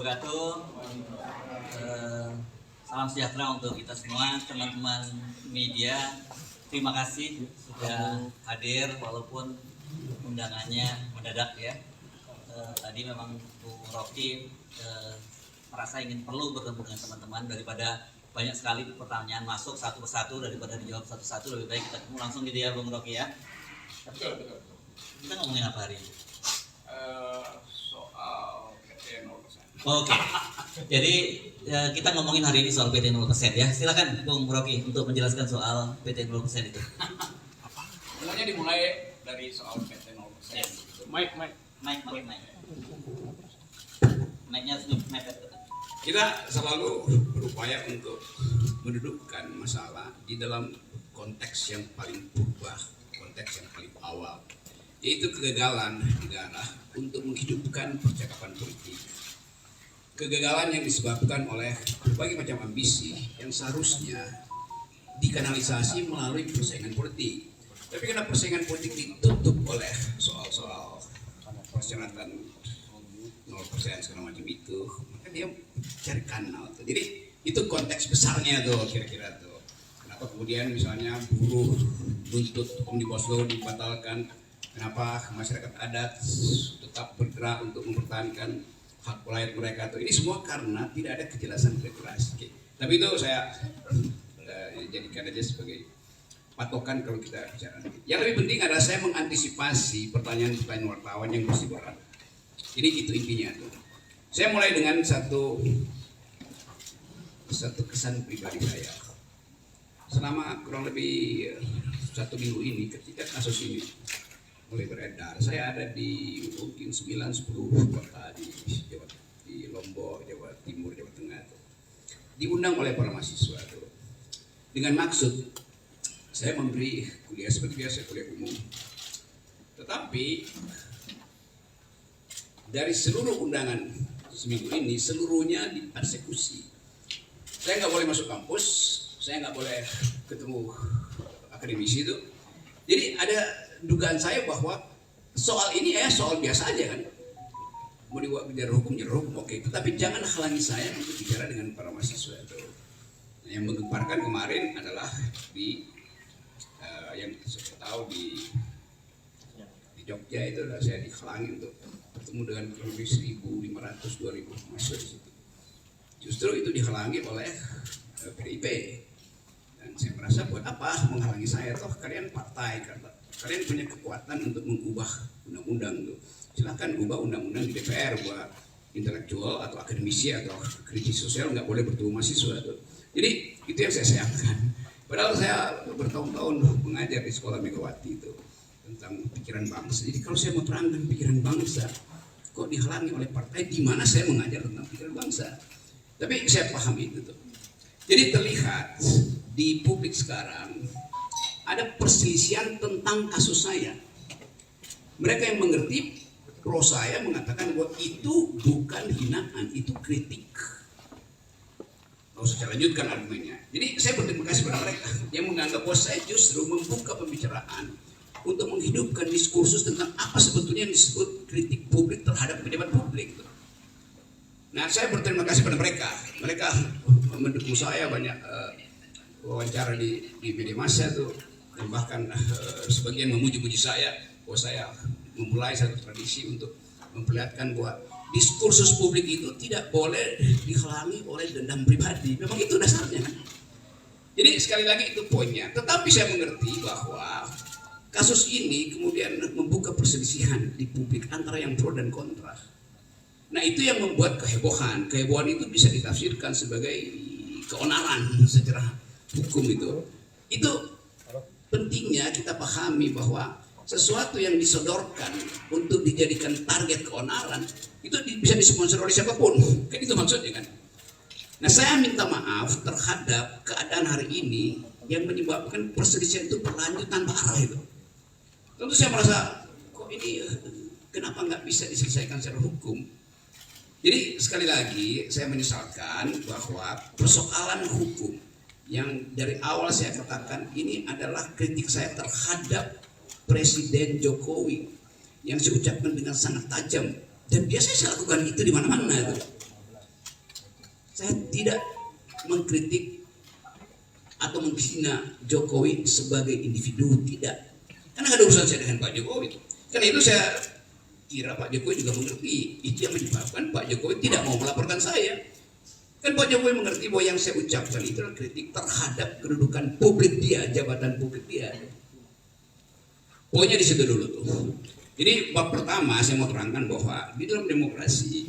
wabarakatuh. Salam sejahtera untuk kita semua, teman-teman media. Terima kasih sudah hadir walaupun undangannya mendadak ya. Tadi memang Bung Rocky merasa ingin perlu bertemu dengan teman-teman, daripada banyak sekali pertanyaan masuk satu persatu, daripada dijawab satu-satu, lebih baik kita ketemu langsung gitu ya Bung Rocky ya. Betul. Kita ngomongin apa hari ini? Soal PT 0%. Oke. Jadi kita ngomongin hari ini soal PT 0% ya. Silakan Bung Rocky untuk menjelaskan soal PT 0% itu. Semuanya dimulai dari soal PT 0%. Yes. Mike. Naiknya harus mepet. Kita selalu berupaya untuk mendudukkan masalah di dalam konteks yang paling purba, konteks yang paling awal, yaitu kegagalan negara untuk menghidupkan percakapan politik. Kegagalan yang disebabkan oleh berbagai macam ambisi yang seharusnya dikanalisasi melalui persaingan politik. Tapi karena persaingan politik ditutup oleh soal-soal persyaratan 0% segala macam itu, maka dia cari kanal. Jadi itu konteks besarnya tuh kira-kira tuh. Kenapa kemudian misalnya buruh buntut Omnibus Law dibatalkan? Kenapa masyarakat adat tetap bergerak untuk mempertahankan hak rakyat mereka tuh? Ini semua karena tidak ada kejelasan regulasi. Tapi itu saya jadikan aja sebagai patokan kalau kita bicara. Yang lebih penting adalah saya mengantisipasi pertanyaan-pertanyaan wartawan yang mesti berat. Jadi itu intinya tuh. Saya mulai dengan satu kesan pribadi saya. Selama kurang lebih 1 minggu ini ketika kasus ini mulai beredar, saya ada di mungkin 9-10 kota di Lombok, Jawa Timur, Jawa Tengah tuh. Diundang oleh para mahasiswa tuh. Dengan maksud saya memberi kuliah seperti biasa, kuliah umum. Tetapi dari seluruh undangan seminggu ini, seluruhnya dipersekusi. Saya nggak boleh masuk kampus, saya nggak boleh ketemu akademisi itu. Jadi ada dugaan saya bahwa soal ini soal biasa aja kan. Mau dibuat bicara hukum, oke. Tetapi jangan halangi saya untuk bicara dengan para mahasiswa itu. Nah, yang menggemparkan kemarin adalah di yang saya tahu di Jogja itu adalah saya dihalangi untuk bertemu dengan kurang lebih 1.500-2.000 mahasiswa di situ. Justru itu dihalangi oleh PDIP. Dan saya merasa buat apa menghalangi saya? Toh kalian partai, kalian punya kekuatan untuk mengubah undang-undang tuh. Silahkan ubah undang-undang di DPR buat intelektual atau akademisi atau kritis sosial nggak boleh bertemu mahasiswa tuh. Jadi itu yang saya sayangkan. Padahal saya bertahun-tahun mengajar di sekolah Megawati itu tentang pikiran bangsa. Jadi kalau saya mau terangkan pikiran bangsa, kok dihalangi oleh partai? Di mana saya mengajar tentang pikiran bangsa? Tapi saya paham itu tuh. Jadi terlihat di publik sekarang ada perselisihan tentang kasus saya. Mereka yang mengerti pro saya mengatakan bahwa itu bukan hinaan, itu kritik. Nggak usah saya lanjutkan argumennya. Jadi saya berterima kasih kepada mereka yang menganggap bahwa saya justru membuka pembicaraan untuk menghidupkan diskursus tentang apa sebetulnya yang disebut kritik publik terhadap pejabat publik. Nah, saya berterima kasih pada mereka. Mereka mendukung saya banyak wawancara di media massa tuh, dan bahkan sebagian memuji-muji saya bahwa saya memulai satu tradisi untuk memperlihatkan bahwa diskursus publik itu tidak boleh dihalangi oleh dendam pribadi. Memang itu dasarnya. Jadi sekali lagi itu poinnya. Tetapi saya mengerti bahwa kasus ini kemudian membuka perselisihan di publik antara yang pro dan kontra. Nah itu yang membuat kehebohan. Kehebohan itu bisa ditafsirkan sebagai keonaran secara hukum itu. Itu pentingnya kita pahami bahwa sesuatu yang disodorkan untuk dijadikan target keonaran itu bisa disponsor oleh siapapun. Kan itu maksudnya kan. Nah saya minta maaf terhadap keadaan hari ini yang menyebabkan perselisihan itu berlanjut tanpa arah itu. Tentu saya merasa kok ini kenapa nggak bisa diselesaikan secara hukum. Jadi sekali lagi saya menyesalkan bahwa persoalan hukum yang dari awal saya katakan ini adalah kritik saya terhadap Presiden Jokowi yang saya ucapkan dengan sangat tajam dan biasanya saya lakukan itu di mana-mana. Saya tidak mengkritik atau menghina Jokowi sebagai individu, tidak. Karena nggak ada urusan saya dengan Pak Jokowi. Karena itu saya kira Pak Jokowi juga mengerti. Itu yang menyebabkan Pak Jokowi tidak mau melaporkan saya. Kan Pak Jokowi mengerti bahwa yang saya ucapkan itu adalah kritik terhadap kedudukan publik dia, jabatan publik dia. Pokoknya di situ dulu tuh. Jadi bab pertama saya mau terangkan bahwa di dalam demokrasi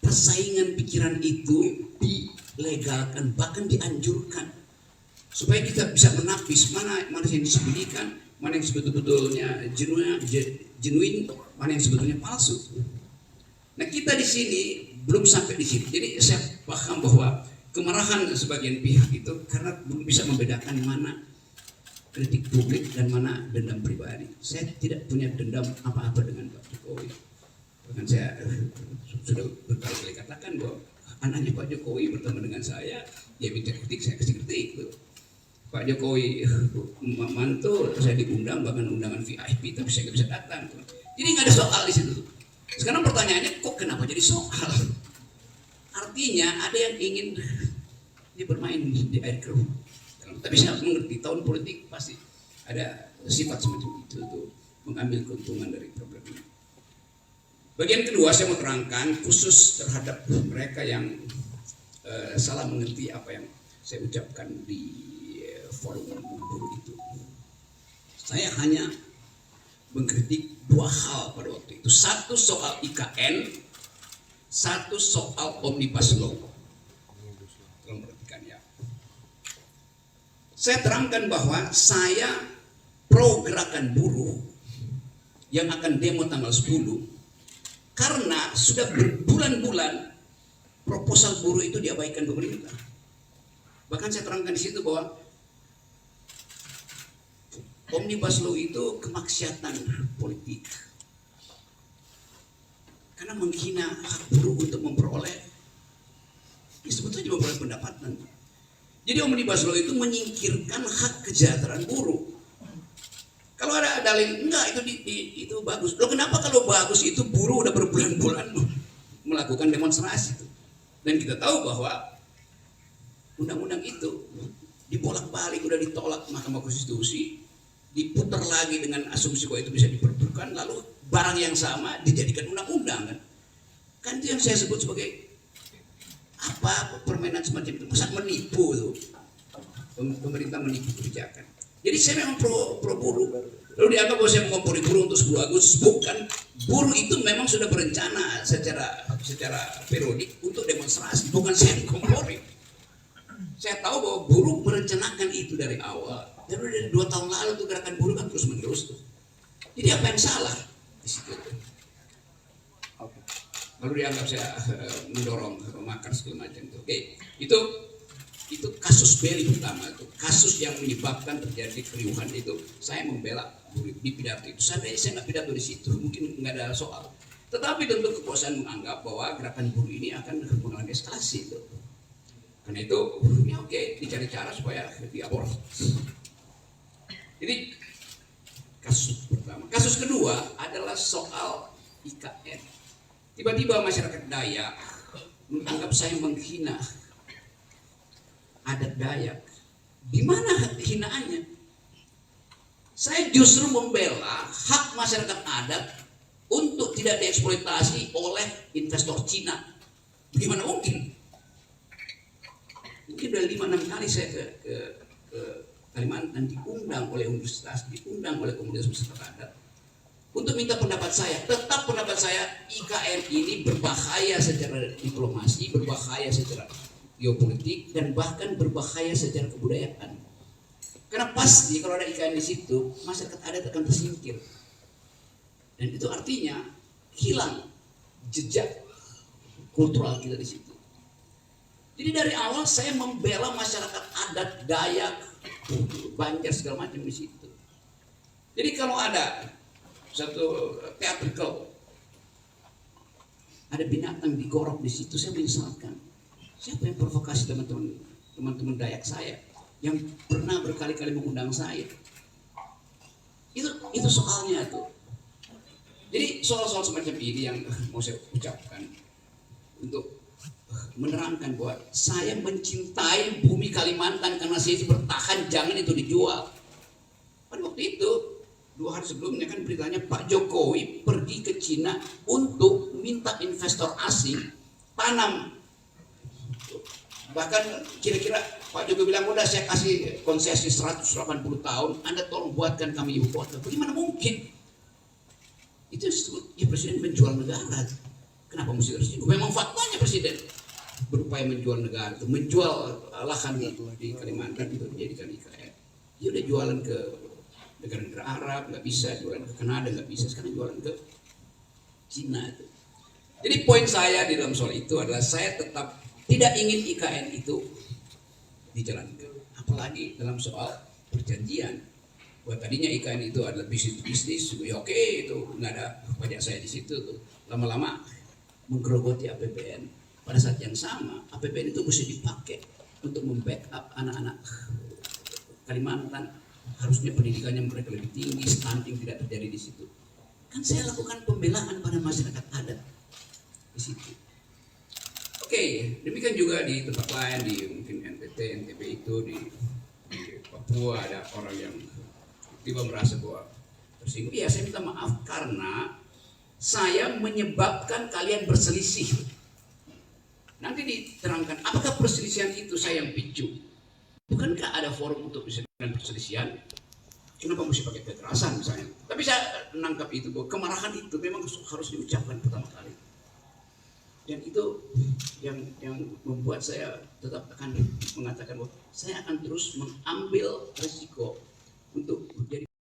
persaingan pikiran itu dilegalkan, bahkan dianjurkan, supaya kita bisa menapis mana yang disembunyikan, mana yang sebetulnya genuine, mana yang sebetulnya palsu. Nah kita di sini belum sampai di sini. Jadi saya paham bahwa kemarahan sebagian pihak itu karena belum bisa membedakan mana kritik publik dan mana dendam pribadi. Saya tidak punya dendam apa-apa dengan Pak Jokowi. Bahkan saya sudah berkali-kali katakan bahwa anaknya Pak Jokowi bertemu dengan saya, dia minta kritik, saya kasih kritik. Pak Jokowi mantul, saya diundang, bahkan undangan VIP, tapi saya nggak bisa datang. Jadi nggak ada soal di situ. Sekarang pertanyaannya, kok kenapa jadi soal? Artinya ada yang ingin dia bermain di air keruh. Tapi saya mengerti tahun politik pasti ada sifat semacam itu tuh, mengambil keuntungan dari problem ini. Bagian kedua saya mau terangkan khusus terhadap mereka yang salah mengerti apa yang saya ucapkan di forum buruh itu. Saya hanya mengkritik dua hal pada waktu itu. Satu soal IKN, satu soal Omnibus Law. Tolong perhatikan ya. Saya terangkan bahwa saya pro gerakan buruh yang akan demo tanggal 10 karena sudah berbulan-bulan proposal buruh itu diabaikan pemerintah. Bahkan saya terangkan di situ bahwa Omnibus Law itu kemaksiatan politik karena menghina hak buruh untuk memperoleh sebetulnya memperoleh pendapatan. Jadi Omnibus Law itu menyingkirkan hak kesejahteraan buruh. Kalau ada dalil enggak itu bagus. Loh kenapa kalau bagus itu buruh udah berbulan-bulan melakukan demonstrasi itu. Dan kita tahu bahwa undang-undang itu dibolak-balik, udah ditolak Mahkamah Konstitusi, diputar lagi dengan asumsi bahwa itu bisa diperburukan, lalu barang yang sama dijadikan undang-undang kan. Kan itu yang saya sebut sebagai apa permainan semacam itu, pusat menipu tuh. Pemerintah menipu kebijakan. Jadi saya memang pro buruh. Lalu dianggap bahwa saya mengompori buruh untuk 10 Agustus. Bukan, buruh itu memang sudah berencana secara periodik untuk demonstrasi. Bukan saya yang mengompori. Saya tahu bahwa buruh merencanakan itu dari awal. Dan dari 2 tahun lalu tuh gerakan buruh kan terus menerus tuh. Jadi apa yang salah di situ? Lalu dianggap saya mendorong makar segala macam itu. Oke, itu kasus Beli pertama itu, kasus yang menyebabkan terjadi keriuhan itu. Saya membela buruh di pidato itu. Seandainya saya nggak pidato di situ, mungkin nggak ada soal. Tetapi tentu kekuasaan menganggap bahwa gerakan buruh ini akan mengalami eskalasi itu. Karena itu, ya oke, dicari cara supaya diaborsi. Jadi kasus pertama. Kasus kedua adalah soal IKN. Tiba-tiba masyarakat Dayak menganggap saya menghina adat Dayak. Di mana hinaannya? Saya justru membela hak masyarakat adat untuk tidak dieksploitasi oleh investor Cina. Bagaimana mungkin? Mungkin udah 5-6 kali saya ke Kalimantan diundang oleh universitas, diundang oleh komunitas masyarakat adat untuk minta pendapat saya. Tetap pendapat saya, IKN ini berbahaya secara diplomasi, berbahaya secara geopolitik, dan bahkan berbahaya secara kebudayaan. Karena pasti kalau ada IKN di situ, masyarakat adat akan tersingkir. Dan itu artinya hilang jejak kultural kita di situ. Jadi dari awal saya membela masyarakat adat Dayak, Banjar segala macam di situ. Jadi kalau ada satu teatrikal, ada binatang digorok di situ, saya menyesalkan. Siapa yang provokasi teman-teman Dayak saya yang pernah berkali-kali mengundang saya? Itu soalnya tuh. Jadi soal-soal semacam ini yang mau saya ucapkan untuk menerangkan bahwa saya mencintai bumi Kalimantan karena saya bertahan, jangan itu dijual. Pada waktu itu 2 hari sebelumnya kan beritanya Pak Jokowi pergi ke Cina untuk minta investor asing tanam. Bahkan kira-kira Pak Jokowi bilang, udah saya kasih konsesi 180 tahun, Anda tolong buatkan kami ibu kota. Bagaimana mungkin? Itu ya, presiden menjual negara. Kenapa mesti tersinggung? Memang faktanya presiden berupaya menjual negara, itu menjual lahan di Kalimantan untuk dijadikan IKN. Dia udah jualan ke negara-negara Arab, nggak bisa, jualan ke Kanada nggak bisa, sekarang jualan ke Cina itu. Jadi poin saya di dalam soal itu adalah saya tetap tidak ingin IKN itu dijalankan, apalagi dalam soal perjanjian. Buat tadinya IKN itu adalah bisnis, ya oke, itu nggak ada pajak saya di situ tuh. Lama-lama menggerogoti APBN. Pada saat yang sama, APBN itu mesti dipakai untuk membackup anak-anak Kalimantan. Harusnya pendidikannya mereka lebih tinggi, stunting tidak terjadi di situ. Kan saya lakukan pembelaan pada masyarakat adat di situ. Oke, demikian juga di tempat lain, di mungkin NTT, NTB itu di Papua ada orang yang tiba merasa bahwa tersinggung. Iya, saya minta maaf karena saya menyebabkan kalian berselisih. Nanti diterangkan apakah perselisihan itu saya yang picu. Bukankah ada forum untuk perselisihan? Kenapa mesti pakai kekerasan misalnya? Tapi saya menangkap itu bahwa kemarahan itu memang harus diucapkan pertama kali. Dan itu yang membuat saya tetap akan mengatakan bahwa saya akan terus mengambil risiko untuk menjadi